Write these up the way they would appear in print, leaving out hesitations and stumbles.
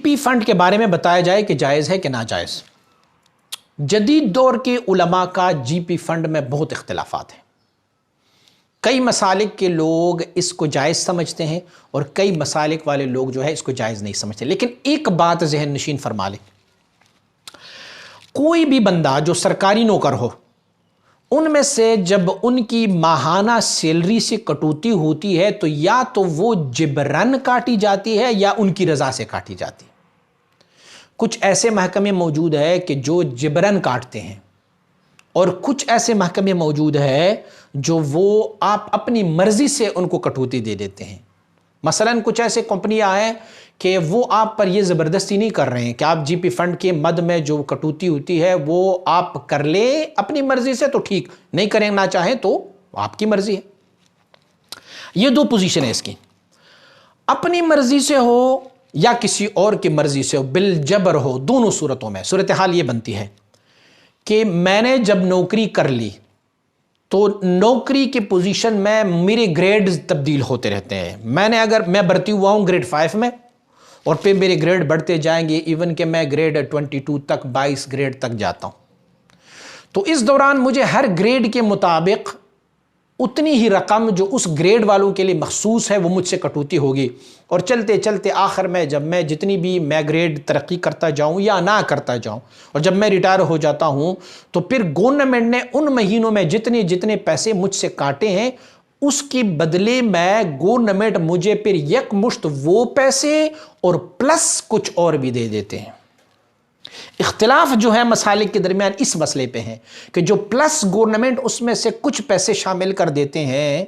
P fund के बारे में बताया जाए कि जायज़ है कि नाजायज़। जदीद दौर के उलमा का जीपी फंड में बहुत इख्तिलाफात हैं। कई मसालिक के लोग इसको जायज़ समझते हैं और कई मसालिक वाले लोग जो है इसको जायज़ नहीं समझते। लेकिन एक बात ज़हन नशीन फरमा लें, कोई भी बंदा जो सरकारी नौकर हो, उनमें से जब उनकी माहाना सैलरी से कटौती होती है तो या तो वो जिबरन काटी जाती है या उनकी रज़ा से काटी जाती है। कुछ ऐसे महकमे मौजूद है कि जो जिबरन काटते हैं और कुछ ऐसे महकमे मौजूद है जो वो आप अपनी मर्जी से उनको कटौती दे देते हैं। मसलन कुछ ऐसे कंपनियां हैं कि वो आप पर ये ज़बरदस्ती नहीं कर रहे हैं कि आप जीपी फंड के मद में जो कटौती होती है वो आप कर लें अपनी मर्जी से तो ठीक, नहीं करें ना चाहें तो आपकी मर्जी है। ये दो पोजीशन है इसकी, अपनी मर्जी से हो या किसी और की मर्जी से हो, बिल जबर हो। दोनों सूरतों में सूरत हाल ये बनती है कि मैंने जब नौकरी कर ली तो नौकरी की पोजीशन में मेरे ग्रेड तब्दील होते रहते हैं। मैं भर्ती हुआ हूं ग्रेड 5 में और फिर मेरे ग्रेड बढ़ते जाएंगे, इवन कि मैं ग्रेड 22 तक 22 ग्रेड तक जाता हूं। तो इस दौरान मुझे हर ग्रेड के मुताबिक उतनी ही रकम जो उस ग्रेड वालों के लिए मखसूस है वो मुझसे कटौती होगी। और चलते चलते आखिर में जब मैं जितनी भी मैं ग्रेड तरक्की करता जाऊं या ना करता जाऊं और जब मैं रिटायर हो जाता हूं तो फिर गवर्नमेंट ने उन महीनों में जितने जितने पैसे मुझसे काटे हैं उसके बदले में गवर्नमेंट मुझे फिर यकमुश्त वो पैसे और प्लस कुछ और भी दे देते हैं। इख्तिलाफ जो है मसालिक के दरमियान इस मसले पे है कि जो प्लस गवर्नमेंट उसमें से कुछ पैसे शामिल कर देते हैं,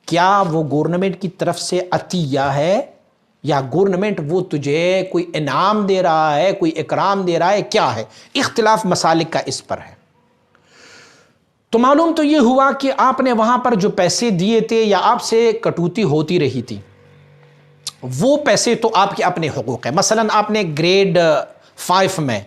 क्या वो गवर्नमेंट की तरफ से अतिया है या गवर्नमेंट वो तुझे कोई इनाम दे रहा है, कोई इकराम दे रहा है, क्या है? इख्तिलाफ मसालिक का इस पर है। तो मालूम तो ये हुआ कि आपने वहां पर जो पैसे दिए थे या आपसे कटौती होती रही थी, वो पैसे तो आपके अपने हुकूक है। मसलन आपने ग्रेड 5 में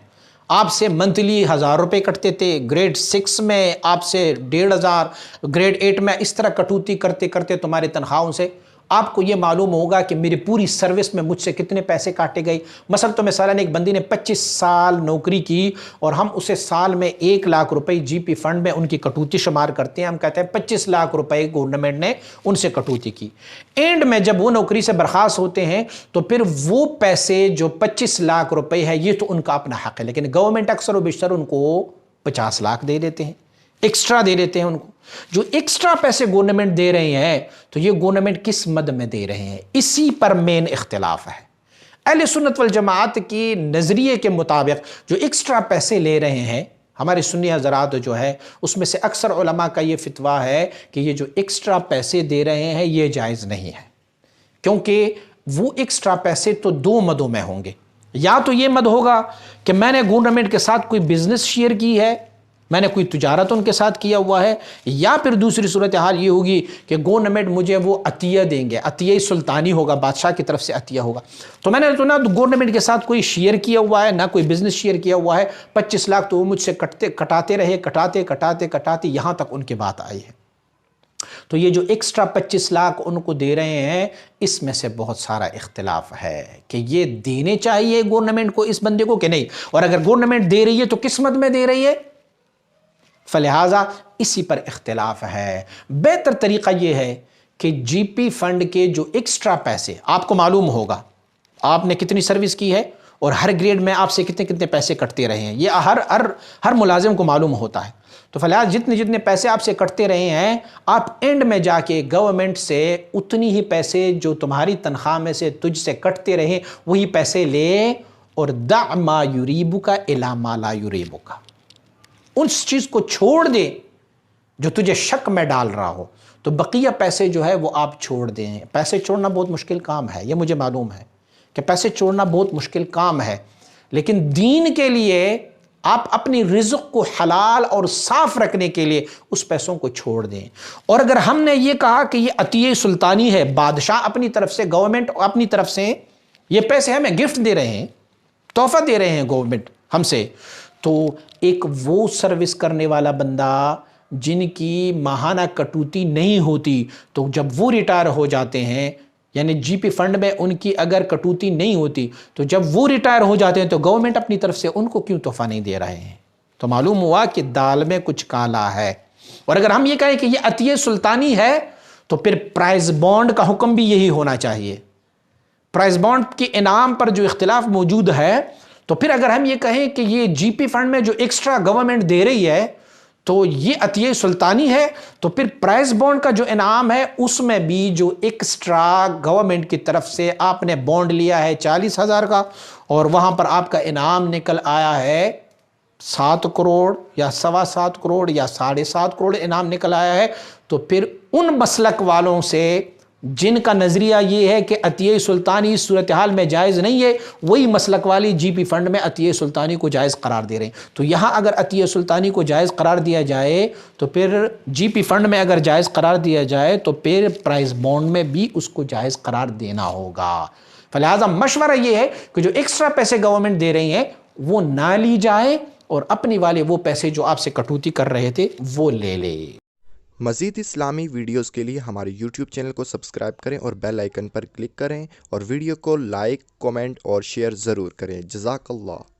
आपसे मंथली 1000 रुपये कटते थे, ग्रेड 6 में आपसे 1500, ग्रेड 8 में इस तरह कटौती करते करते तुम्हारे तनख्वाहों से आपको ये मालूम होगा कि मेरी पूरी सर्विस में मुझसे कितने पैसे काटे गए। मसल तो मिसालन एक बंदी ने 25 साल नौकरी की और हम उसे साल में 1 लाख रुपए जीपी फंड में उनकी कटौती शुमार करते हैं। हम कहते हैं 25 लाख रुपए गवर्नमेंट ने उनसे कटौती की। एंड में जब वो नौकरी से बर्खास्त होते हैं तो फिर वो पैसे जो 25 लाख रुपए है ये तो उनका अपना हक है, लेकिन गवर्नमेंट अक्सर व बेशतर उनको 50 लाख दे देते हैं, एक्स्ट्रा दे देते हैं उनको। जो एक्स्ट्रा पैसे गवर्नमेंट दे रहे हैं तो ये गवर्नमेंट किस मद में दे रहे हैं, इसी पर मेन इख्तिलाफ है। अहले सुन्नत वल जमात की नजरिए के मुताबिक जो एक्स्ट्रा पैसे ले रहे हैं हमारे सुन्नी हज़रात जो है उसमें से अक्सर उलमा का ये फितवा है कि ये जो एक्स्ट्रा पैसे दे रहे हैं ये जायज़ नहीं है, क्योंकि वो एक्स्ट्रा पैसे तो दो मदों में होंगे। या तो ये मद होगा कि मैंने गवर्नमेंट के साथ कोई बिजनेस शेयर की है, मैंने कोई तिजारत उनके साथ किया हुआ है, या फिर दूसरी सूरत हाल ये होगी कि गवर्नमेंट मुझे वो अतिया देंगे, अतिया सुल्तानी होगा, बादशाह की तरफ से अतिया होगा। तो मैंने तो ना गवर्नमेंट के साथ कोई शेयर किया हुआ है ना कोई बिजनेस शेयर किया हुआ है, 25 लाख तो वो मुझसे कटाते रहे, कटाते यहाँ तक उनकी बात आई है। तो ये जो एक्स्ट्रा 25 लाख उनको दे रहे हैं इसमें से बहुत सारा इख्तिलाफ है कि ये देने चाहिए गवर्नमेंट को इस बंदे को कि नहीं, और अगर गवर्नमेंट दे रही है तो किस मद में दे रही है, फलिहाजा इसी पर इख्तिलाफ है। बेहतर तरीका यह है कि जीपी फंड के जो एक्स्ट्रा पैसे आपको मालूम होगा आपने कितनी सर्विस की है और हर ग्रेड में आपसे कितने कितने पैसे कटते रहे हैं, ये हर मुलाजिम को मालूम होता है। तो फिलहाल जितने जितने पैसे आपसे कटते रहे हैं आप एंड में जाके गवर्नमेंट से उतनी ही पैसे जो तुम्हारी तनख्वाह में से तुझसे कटते रहे वही पैसे ले और दा मा युरीबुका इला मा ला युरीबुका, उस चीज़ को छोड़ दे जो तुझे शक में डाल रहा हो। तो बकिया पैसे जो है वो आप छोड़ दें। पैसे छोड़ना बहुत मुश्किल काम है, ये मुझे मालूम है कि पैसे छोड़ना बहुत मुश्किल काम है, लेकिन दीन के लिए आप अपनी रिज़्क़ को हलाल और साफ़ रखने के लिए उस पैसों को छोड़ दें। और अगर हमने ये कहा कि ये अतिये सुल्तानी है, बादशाह अपनी तरफ से, गवर्नमेंट अपनी तरफ से ये पैसे हमें गिफ्ट दे रहे हैं, तोहफा दे रहे हैं गवर्नमेंट हमसे, तो एक वो सर्विस करने वाला बंदा जिनकी माहाना कटौती नहीं होती, तो जब वो रिटायर हो जाते हैं یعنی جی پی فنڈ میں ان کی اگر کٹوتی نہیں ہوتی تو جب وہ ریٹائر ہو جاتے ہیں تو گورنمنٹ اپنی طرف سے ان کو کیوں تحفہ نہیں دے رہے ہیں؟ تو معلوم ہوا کہ دال میں کچھ کالا ہے۔ اور اگر ہم یہ کہیں کہ یہ عطیہ سلطانی ہے تو پھر پرائز بانڈ کا حکم بھی یہی ہونا چاہیے۔ پرائز بانڈ کے انعام پر جو اختلاف موجود ہے، تو پھر اگر ہم یہ کہیں کہ یہ جی پی فنڈ میں جو ایکسٹرا گورنمنٹ دے رہی ہے تو یہ عطیہ سلطانی ہے، تو پھر پرائز بانڈ کا جو انعام ہے اس میں بھی جو ایکسٹرا گورنمنٹ کی طرف سے آپ نے بانڈ لیا ہے 40,000 کا اور وہاں پر آپ کا انعام نکل آیا ہے 7 کروڑ یا 7.25 کروڑ یا 7.5 کروڑ انعام نکل آیا ہے، تو پھر ان مسلک والوں سے جن کا نظریہ یہ ہے کہ عطیہ سلطانی اس صورتحال میں جائز نہیں ہے، وہی مسلک والی جی پی فنڈ میں عطیہ سلطانی کو جائز قرار دے رہے ہیں۔ تو یہاں اگر عطیہ سلطانی کو جائز قرار دیا جائے تو پھر جی پی فنڈ میں اگر جائز قرار دیا جائے تو پھر پرائز بانڈ میں بھی اس کو جائز قرار دینا ہوگا۔ فلہذا مشورہ یہ ہے کہ جو ایکسٹرا پیسے گورنمنٹ دے رہی ہیں وہ نہ لی جائے اور اپنی والے وہ پیسے جو آپ سے کٹوتی کر رہے تھے وہ لے لے۔ مزید اسلامی ویڈیوز کے لیے ہمارے یوٹیوب چینل کو سبسکرائب کریں اور بیل آئیکن پر کلک کریں اور ویڈیو کو لائک، کومنٹ اور شیئر ضرور کریں۔ جزاک اللہ۔